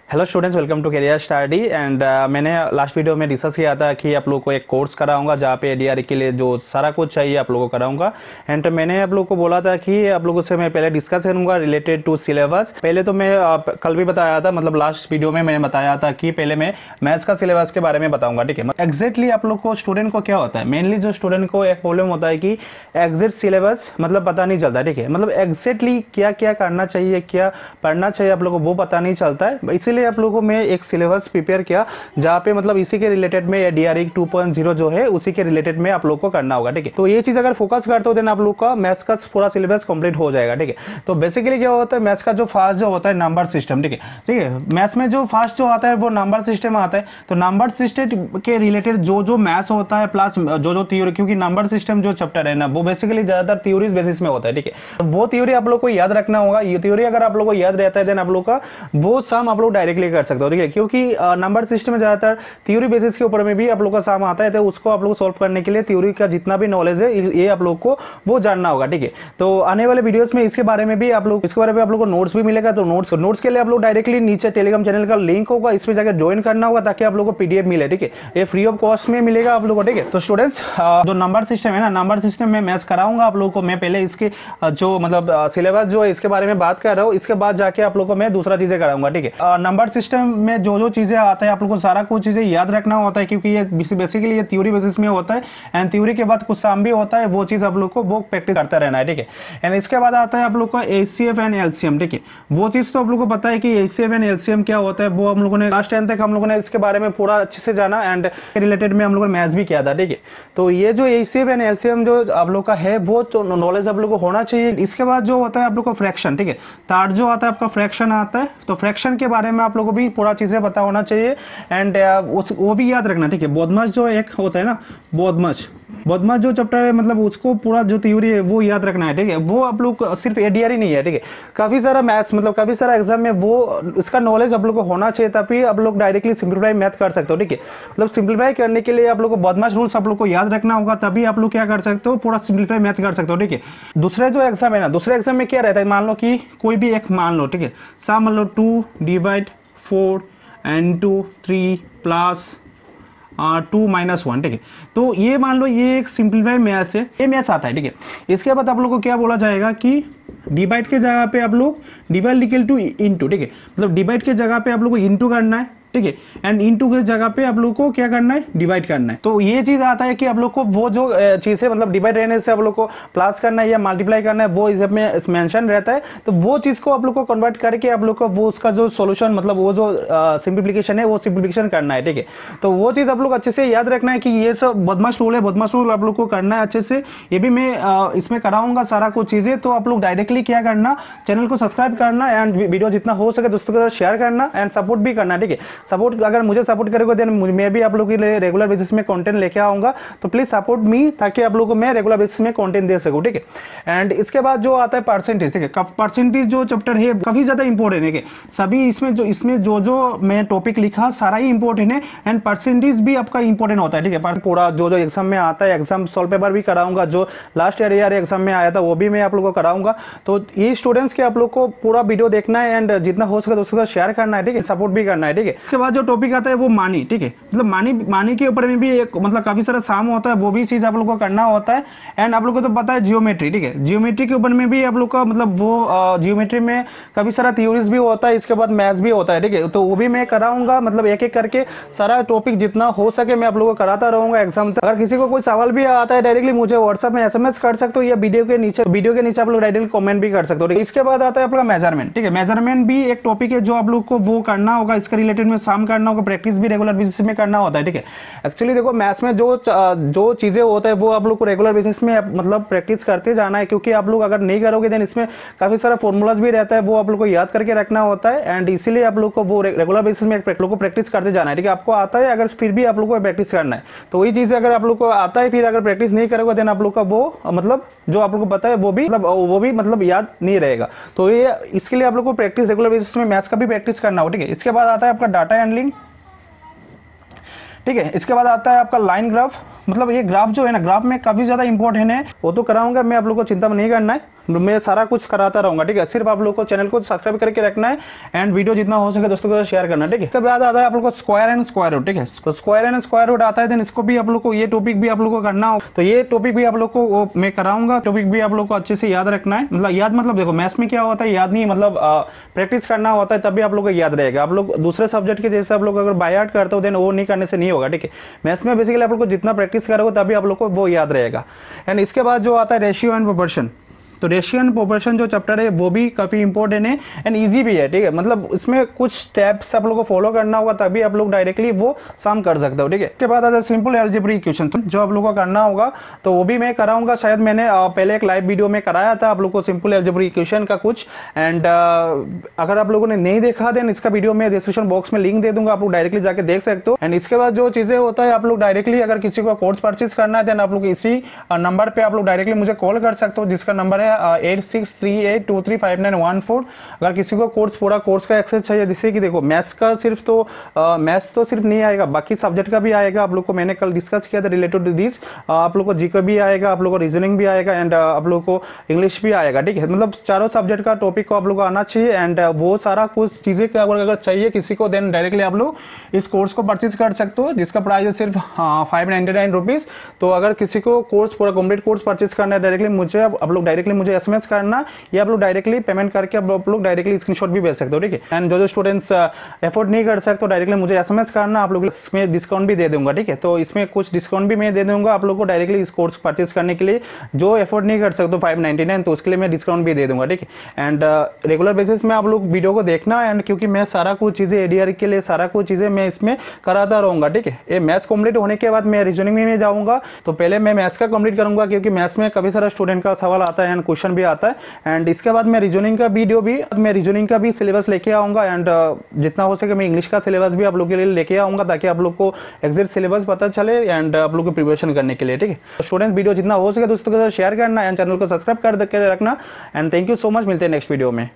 Hello students, welcome to career study. And मैंने last video में discuss किया था कि आप लोगों को एक कोर्स कराऊंगा जहाँ पे एडीआरई के लिए जो सारा कुछ चाहिए आप लोगों को कराऊंगा। एंड मैंने आप लोगों को बोला था कि आप लोगों से मैं पहले डिस्कस करूंगा रिलेटेड टू सिलेबस। पहले तो मैं कल भी बताया था, मतलब लास्ट वीडियो में मैंने बताया था कि पहले मैं मैथ्स का सिलेबस के बारे में बताऊंगा, ठीक है। एग्जैक्टली आप लोग को स्टूडेंट को क्या होता है, मेनली जो स्टूडेंट को एक प्रॉब्लम होता है कि एग्जैक्ट सिलेबस मतलब पता नहीं चलता, ठीक है। मतलब एग्जैक्टली क्या क्या करना चाहिए, क्या पढ़ना चाहिए आप लोग को वो पता नहीं चलता है। इसीलिए आप लोगों को मैं एक सिलेबस प्रिपेयर किया जहाँ पे मतलब इसी के रिलेटेड में एडीआरई 2.0 जो है उसी के रिलेटेड में आप लोग को करना होगा, ठीक है। तो ये चीज अगर फोकस करते हो देन आप लोग का मैथ्स का पूरा सिलेबस कंप्लीट हो जाएगा, ठीक है। तो बेसिकली क्या होता है, मैथ्स का जो फास्ट जो होता है नंबर सिस्टम, ठीक है। ठीक है, मैथ्स में जो फास्ट जो आता है वो नंबर सिस्टम आता है। तो नंबर सिस्टम के रिलेटेड जो जो मैथ्स होता है प्लस जो जो थ्योरी, क्योंकि नंबर सिस्टम जो चैप्टर है ना वो बेसिकली ज्यादातर थ्योरीज बेसिस में होता है, ठीक है। तो वो थ्योरी आप लोग को याद रखना होगा। ये थ्योरी अगर आप लोग को याद रहता है देन आप लोग का वो सम आप लोग डायरेक्टली कर सकते हो, ठीक है। क्योंकि नंबर सिस्टम में ज्यादातर थ्योरी बेसिस के ऊपर में भी आप लोग का सम आता है, तो उसको आप लोग सॉल्व करने के लिए थ्योरी का जितना भी नॉलेज है ये आप लोग को वो जानना होगा, ठीक है। तो आने वाले वीडियोस में इसके बारे में भी आप लोग को नोट्स भी मिलेगा। तो नोट्स के लिए आप लोग डायरेक्टली नीचे टेलीग्राम चैनल का लिंक होगा, इसमें जाकर ज्वाइन करना होगा ताकि आप लोग को पीडीएफ मिले, ठीक है। ये फ्री ऑफ कॉस्ट में मिलेगा आप लोग को, ठीक है। तो स्टूडेंट्स जो नंबर सिस्टम है ना, नंबर सिस्टम में मैथ्स कराऊंगा आप लोग को मैं। पहले इसके जो मतलब सिलेबस जो है इसके बारे में बात कर रहा हूँ, इसके बाद जाके आप लोग को मैं दूसरा चीजें कराऊंगा, ठीक है। नंबर सिस्टम में जो जो चीजें आता है आप लोग को सारा कुछ चीजें याद रखना होता है, क्योंकि ये बेसिकली ये थ्योरी बेसिस में होता है। एंड थ्योरी के बाद कुछ सम भी होता है, वो चीज आप लोग को वो प्रैक्टिस करता रहना है, ठीक है। एंड इसके बाद आता है आप लोग का एचसीएफ एंड एलसीएम, ठीक है। वो चीज तो आप लोग को पता है कि एचसीएफ एंड एलसीएम क्या होता है, वो हम लोगों ने लास्ट टाइम तक हम लोगों ने इसके बारे में पूरा अच्छे से जाना एंड रिलेटेड में हम लोगों ने मैथ्स भी किया था, ठीक है। तो ये जो एचसीएफ एंड एलसीएम जो आप लोग का है वो नॉलेज आप लोग को होना चाहिए। इसके बाद जो होता है आप लोग को फ्रैक्शन, ठीक है। थर्ड जो आता है आपका फ्रैक्शन आता है, तो फ्रैक्शन के बारे में आप लोग को भी पूरा चीजें पता होना चाहिए। एंड वो भी याद रखना, ठीक है। बोधमस जो एक होता है ना, बोधमस जो चैप्टर है मतलब उसको पूरा जो थ्योरी है वो याद रखना है, ठीक है। वो आप लोग सिर्फ एडीआरई नहीं है, ठीक है। काफी सारा मैथ्स मतलब काफी सारा एग्जाम में वो इसका नॉलेज आप लोग को होना चाहिए, तभी आप लोग डायरेक्टली सिंप्लीफाई मैथ कर सकते हो, ठीक है। मतलब सिंप्लीफाई करने के लिए आप लोग को बोधमस रूल्स आप लोग को याद रखना होगा, तभी आप लोग क्या कर सकते हो, पूरा सिंप्लीफाई मैथ कर सकते हो, ठीक है। दूसरा जो एग्जाम है ना, दूसरे एग्जाम में क्या रहता है, मान लो कि कोई भी एक मान लो, ठीक है। सा मान लो 2 डिवाइड 4 into 3 प्लस 2 माइनस 1, ठीक है। तो ये मान लो ये एक सिंप्लीफाई मैथ्स है, ये मैथ्स आता है, ठीक है। इसके बाद आप लोग को क्या बोला जाएगा कि डिवाइड के जगह पे आप लोग डिवाइड इक्वल टू इनटू, ठीक है। मतलब डिवाइड के जगह पे आप लोग को इनटू करना है, ठीक है। एंड इनटू के जगह पे आप लोग को क्या करना है, डिवाइड करना है। तो ये चीज आता है कि आप लोग को वो जो चीज है मतलब डिवाइड रहने से आप लोग को प्लस करना है या मल्टीप्लाई करना है वो इसमें मेंशन रहता है। तो वो चीज को आप लोग को कन्वर्ट करके आप लोग को वो उसका जो सॉल्यूशन मतलब वो जो सिंप्लीफिकेशन है वो सिंप्लीफिकेशन करना है, ठीक है। तो वो चीज आप लोग अच्छे से याद रखना है कि ये सब बदमाश रूल है, बदमाश रूल आप लोग को करना है अच्छे से। ये भी मैं इसमें कराऊंगा सारा कुछ चीजें। तो आप लोग डायरेक्टली क्या करना, चैनल को सब्सक्राइब करना एंड वीडियो जितना हो सके दोस्तों के साथ शेयर करना एंड सपोर्ट भी करना, ठीक है। सपोर्ट अगर मुझे सपोर्ट करोगे देन मैं भी आप लोगों के लिए रेगुलर बेसिस में कंटेंट लेके आऊंगा। तो प्लीज सपोर्ट मी ताकि आप लोगों को मैं रेगुलर बेसिस में कंटेंट दे सकूं, ठीक है। एंड इसके बाद जो आता है परसेंटेज, ठीक है। परसेंटेज जो चैप्टर है काफी ज्यादा इंपॉर्टेंट है, सभी इसमें जो मैं टॉपिक लिखा सारा ही इंपॉर्टेंट है। एंड परसेंटेज भी आपका इंपॉर्टेंट होता है, ठीक है। पूरा जो जो एग्जाम में आता है एग्जाम सॉल्व पेपर भी कराऊंगा, जो लास्ट ईयर एग्जाम में आया था वो भी मैं आप लोगों को कराऊंगा। तो ये स्टूडेंट्स के आप लोग को पूरा वीडियो देखना है एंड जितना हो सके दोस्तों के साथ शेयर करना है, ठीक है। सपोर्ट भी करना है, ठीक है। इसके बाद जो टॉपिक आता है वो मानी, ठीक है। मतलब मानी के ऊपर में भी एक मतलब काफी सारा साम होता है, वो भी चीज आप लोग को करना होता है। एंड आप लोग को तो पता है जियोमेट्री, ठीक है। जियोमेट्री के ऊपर में भी आप लोग का मतलब वो जियोमेट्री में काफी सारा थ्योरीज भी होता है, इसके बाद मैथ्स भी होता है, ठीक है। तो वो भी मैं कराऊंगा, मतलब एक एक करके सारा टॉपिक जितना हो सके मैं आप लोगों को कराता रहूंगा एग्जाम तक। अगर किसी को कोई सवाल भी आता है डायरेक्टली मुझे व्हाट्सएप में एसएमएस कर सकते हो या वीडियो के नीचे आप लोग डायरेक्टली कमेंट भी कर सकते हो। इसके बाद आता है आपका मेजरमेंट, ठीक है। मेजरमेंट भी एक टॉपिक है जो आप लोग को वो करना होगा, इसके रिलेटेड में सम करना होगा, प्रैक्टिस भी रेगुलर बेसिस में करना होता है, ठीक है। एक्चुअली देखो मैथ्स में जो चीजें होता है वो आप लोग को रेगुलर बेसिस में मतलब प्रैक्टिस करते जाना है, क्योंकि आप लोग अगर नहीं करोगे देन इसमें काफी सारा फॉर्मूलाज भी रहता है, वो आप लोग को याद करके रखना होता है। एंड इसीलिए आप लोग को वो रेगुलर बेसिस में लोग को प्रैक्टिस करते जाना है, ठीक है। आपको आता है अगर फिर भी आप लोग को प्रैक्टिस करना है, तो वही चीज अगर आप लोग को आता है फिर अगर प्रैक्टिस नहीं करोगे देन आप लोग का वो मतलब जो आप लोग को पता है वो भी मतलब याद नहीं रहेगा। तो ये इसके लिए आप लोग को प्रैक्टिस रेगुलर बेसिस में मैथ्स का भी प्रैक्टिस करना हो, ठीक है। इसके बाद आता है आपका डाटा हैंडलिंग, ठीक है। इसके बाद आता है आपका लाइन ग्राफ, मतलब ये ग्राफ जो है ना, ग्राफ में काफ़ी ज़्यादा इंपॉर्टेंट है, वो तो कराऊंगा मैं, आप लोग को चिंता नहीं करना है, मैं सारा कुछ कराता रहूंगा, ठीक है। सिर्फ आप लोग को चैनल को सब्सक्राइब करके रखना है एंड वीडियो जितना हो सके दोस्तों के साथ शेयर करना है, ठीक है। इसके बाद आता है आप लोग को स्क्वायर एंड स्क्वायर रूट, ठीक है। तो स्क्वायर एंड स्क्वायर रूट आता है, देन इसको भी आप लोग को, ये टॉपिक भी आप लोग को करना हो, तो ये टॉपिक भी आप लोग को वो मैं कराऊंगा। टॉपिक भी आप लोग को अच्छे से याद रखना है, मतलब याद मतलब देखो मैथ्स में क्या होता है, याद नहीं, मतलब प्रैक्टिस करना होता है, तभी आप लोग को याद रहेगा। आप लोग दूसरे सब्जेक्ट के जैसे आप लोग अगर बाय हार्ट करते हो देन वो नहीं करने से नहीं होगा, ठीक है। मैथ्स में बेसिकली आप लोग को जितना प्रैक्टिस करोगे तभी आप लोग को वो याद रहेगा। एंड इसके बाद जो आता है रेशियो एंड प्रोपोर्शन, तो रेशियो एंड प्रोपोर्शन जो चैप्टर है वो भी काफ़ी इंपॉर्टेंट है एंड इजी भी है, ठीक है। मतलब इसमें कुछ स्टेप्स आप लोगों को फॉलो करना होगा तभी आप लोग डायरेक्टली वो सम कर सकते हो, ठीक है। इसके बाद आता है सिंपल अलजेब्रिक इक्वेशन, जो आप लोगों को करना होगा, तो वो भी मैं कराऊंगा। शायद मैंने पहले एक लाइव वीडियो में कराया था आप लोग को सिंपल अलजेब्रिक इक्वेशन का कुछ, एंड अगर आप लोगों ने नहीं देखा देन इसका वीडियो में डिस्क्रिप्शन बॉक्स में लिंक दे दूंगा, आप लोग डायरेक्टली जाके देख सकते हो। एंड इसके बाद जो चीज़ें होता है, आप लोग डायरेक्टली अगर किसी को कोर्स परचेज करना है देन आप लोग इसी नंबर पर आप लोग डायरेक्टली मुझे कॉल कर सकते हो, जिसका नंबर है 8638235914। अगर किसी को कोर्स, पूरा कोर्स का एक्सेस चाहिए, जिससे कि देखो मैथ्स का सिर्फ तो मैथ्स तो सिर्फ नहीं आएगा, बाकी सब्जेक्ट का भी आएगा। आप लोग को मैंने कल डिस्कस किया था रिलेटेड टू दिस, आप लोग को जीके भी आएगा, आप लोग को रीजनिंग भी आएगा एंड आप लोग को इंग्लिश भी आएगा, ठीक है। मतलब चारों सब्जेक्ट का टॉपिक को आप लोग को आना चाहिए एंड वो सारा कुछ चीज़ें अगर चाहिए किसी को देन डायरेक्टली आप लोग इस कोर्स को परचेज कर सकते हो, जिसका प्राइस है सिर्फ 599 रुपीज़। तो अगर किसी को कोर्स, पूरा कंप्लीट कोर्स परचेज करना है डायरेक्टली मुझे, आप लोग डायरेक्टली मुझे एसएमएस करना, या आप लोग डायरेक्टली पेमेंट करके आप लोग डायरेक्टली स्क्रीनशॉट भी भेज सकते हो, ठीक है। एंड जो स्टूडेंट्स एफोर्ड नहीं कर सकते तो डायरेक्टली मुझे एसएमएस करना, आप लोग इसमें डिस्काउंट भी दे दूंगा, ठीक है। तो इसमें कुछ डिस्काउंट भी मैं दे दूंगा आप लोग को डायरेक्टली इस कोर्स परचेज करने के लिए। जो एफोर्ड नहीं कर सकते 599, तो उसके लिए मैं डिस्काउंट भी दे दूंगा, ठीक है। एंड रेगुलर बेसिस में आप लोग वीडियो को देखना, एंड क्योंकि मैं सारा कुछ चीज़ें एडीआर के लिए सारा कुछ चीज़ें मैं इसमें कराता रहूँगा, ठीक है। ये मैथ्स कंप्लीट होने के बाद मैं रीजनिंग में जाऊँगा, तो पहले मैं मैथ्स का कंप्लीट करूँगा, क्योंकि मैथ्स में काफ़ी सारा स्टूडेंट का सवाल आता है एंड क्वेश्चन भी आता है। एंड इसके बाद मैं रीजनिंग का भी सिलेबस लेके आऊँगा, एंड जितना हो सके मैं इंग्लिश का सिलेबस भी आप लोग के लिए लेके आऊँगा, ताकि आप लोग को एग्जैक्ट सिलेबस पता चले एंड आप लोग को प्रिपरेशन करने के लिए, ठीक है। स्टूडेंट्स वीडियो जितना हो सके दोस्तों के साथ शेयर करना एंड चैनल को सब्सक्राइब कर रखना, and thank you so much. मिलते हैं नेक्स्ट वीडियो में।